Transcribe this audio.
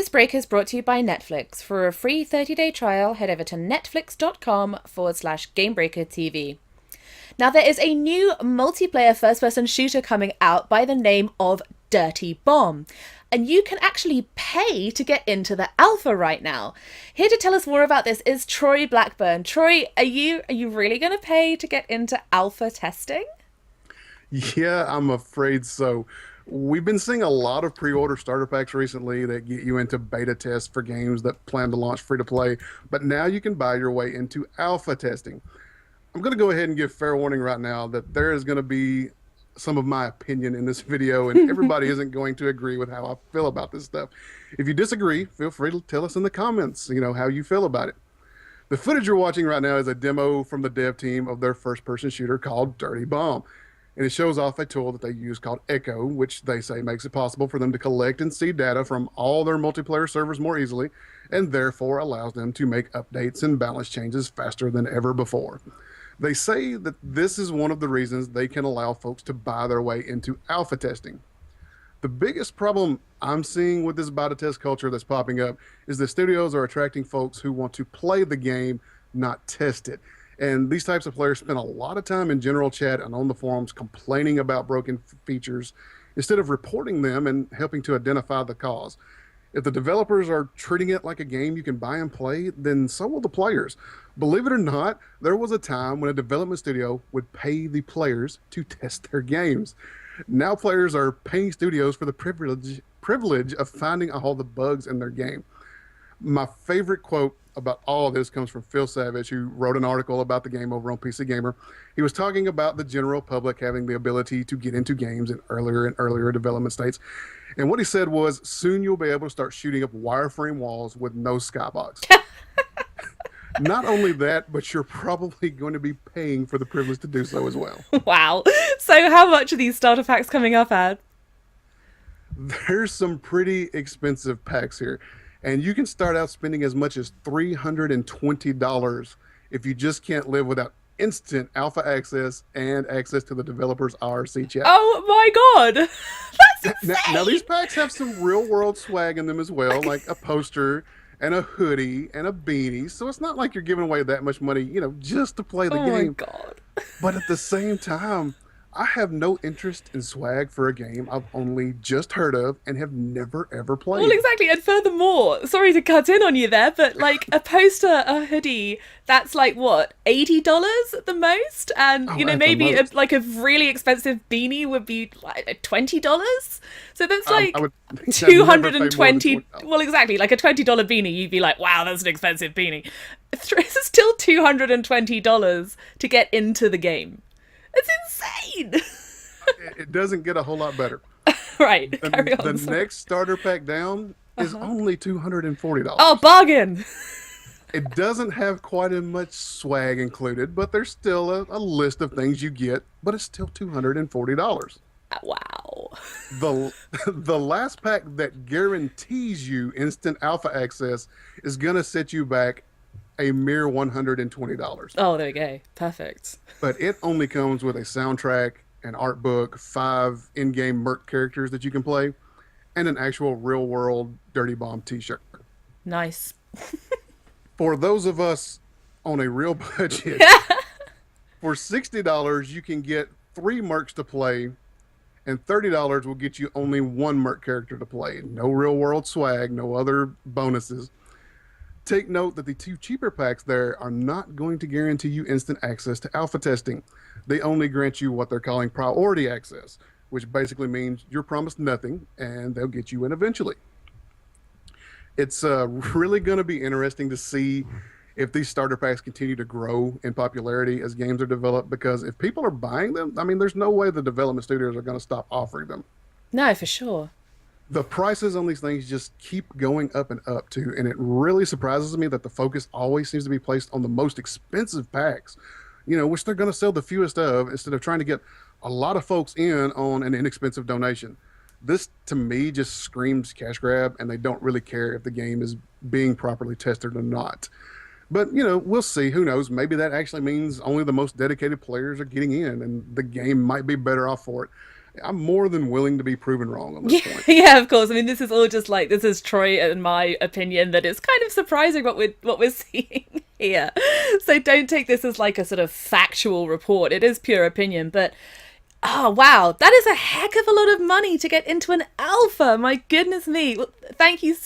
This break is brought to you by Netflix. For a free 30-day trial, head over to netflix.com/Gamebreaker TV. Now, there is a new multiplayer first-person shooter coming out by the name of Dirty Bomb. And you can actually pay to get into the alpha right now. Here to tell us more about this is Troy Blackburn. Troy, are you really going to pay to get into alpha testing? Yeah, I'm afraid so. We've been seeing a lot of pre-order starter packs recently that get you into beta tests for games that plan to launch free to play, but now you can buy your way into alpha testing. I'm going to go ahead and give fair warning right now that there is going to be some of my opinion in this video, and everybody isn't going to agree with how I feel about this stuff. If you disagree, feel free to tell us in the comments, how you feel about it. The footage you're watching right now is a demo from the dev team of their first-person shooter called Dirty Bomb. And it shows off a tool that they use called Echo, which they say makes it possible for them to collect and see data from all their multiplayer servers more easily, and therefore allows them to make updates and balance changes faster than ever before. They say that this is one of the reasons they can allow folks to buy their way into alpha testing. The biggest problem I'm seeing with this beta test culture that's popping up is that studios are attracting folks who want to play the game, not test it. And these types of players spend a lot of time in general chat and on the forums complaining about broken features instead of reporting them and helping to identify the cause. If the developers are treating it like a game you can buy and play, then so will the players. Believe it or not, there was a time when a development studio would pay the players to test their games. Now players are paying studios for the privilege of finding all the bugs in their game. My favorite quote about all of this comes from Phil Savage, who wrote an article about the game over on PC Gamer. He was talking about the general public having the ability to get into games in earlier and earlier development states. And what he said was, soon you'll be able to start shooting up wireframe walls with no skybox. Not only that, but you're probably going to be paying for the privilege to do so as well. Wow. So how much are these starter packs coming up at? There's some pretty expensive packs here. And you can start out spending as much as $320 if you just can't live without instant alpha access and access to the developer's IRC chat. Oh my god! That's insane! Now these packs have some real world swag in them as well, like a poster and a hoodie and a beanie. So it's not like you're giving away that much money, just to play the game. Oh my god. But at the same time, I have no interest in swag for a game I've only just heard of and have never ever played. Well, exactly. And furthermore, sorry to cut in on you there, but like a poster, a hoodie, that's like what, $80 at the most? And maybe a really expensive beanie would be like $20. So that's like $220. Well, exactly. Like a $20 beanie, you'd be like, wow, that's an expensive beanie. It's still $220 to get into the game. It's insane. It doesn't get a whole lot better. Right. The next starter pack down is only $240. Oh, bargain. It doesn't have quite as much swag included, but there's still a list of things you get, but it's still $240. Wow. The last pack that guarantees you instant alpha access is going to set you back a mere $120. Oh, there we go. Perfect. But it only comes with a soundtrack, an art book, 5 in-game merc characters that you can play, and an actual real-world Dirty Bomb t-shirt. Nice. For those of us on a real budget, for $60 you can get 3 mercs to play, and $30 will get you only 1 merc character to play. No real-world swag, no other bonuses. Take note that the 2 cheaper packs there are not going to guarantee you instant access to alpha testing. They only grant you what they're calling priority access, which basically means you're promised nothing and they'll get you in eventually. It's really going to be interesting to see if these starter packs continue to grow in popularity as games are developed, because if people are buying them, there's no way the development studios are going to stop offering them. No, for sure. The prices on these things just keep going up and up too, and it really surprises me that the focus always seems to be placed on the most expensive packs, which they're going to sell the fewest of, instead of trying to get a lot of folks in on an inexpensive donation. This, to me, just screams cash grab, and they don't really care if the game is being properly tested or not. But, we'll see. Who knows? Maybe that actually means only the most dedicated players are getting in, and the game might be better off for it. I'm more than willing to be proven wrong on this Yeah, point. yeah, of course. I mean, this is all just like this is Troy and my opinion that it's kind of surprising what we're seeing here. So don't take this as like a sort of factual report. It is pure opinion, but oh wow, that is a heck of a lot of money to get into an alpha. My goodness me. Well, thank you